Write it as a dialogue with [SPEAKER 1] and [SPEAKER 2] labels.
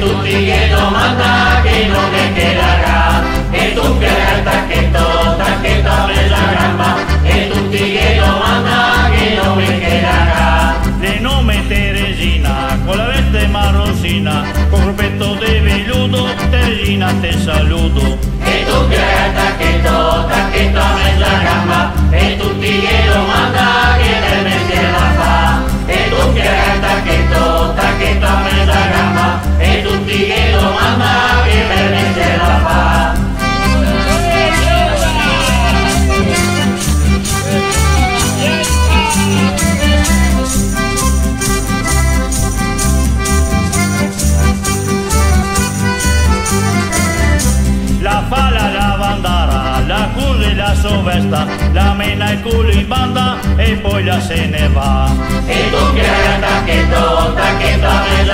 [SPEAKER 1] tutti che domanda che non è che la ga, e tu che il tacchetto, tacchetto a mezza gamba, e tutti che domanda che non è che la ga.
[SPEAKER 2] De nome Teresina, con la veste marroncina, con gruppetto di velluto, Teresina te saluto.
[SPEAKER 1] E tu che il tacchetto, tacchetto a mezza gamba, e tutti che domanda che per me se la fa. E tu che il tacchetto, tacchetto a mezza gamba, e tutti che domanda che per me se la fa.
[SPEAKER 2] La fala, la bandara, la curri, la sovesta, la mena il culo in banda e poi la se ne va.
[SPEAKER 1] E tu che il tacchetto, tacchetto a mezza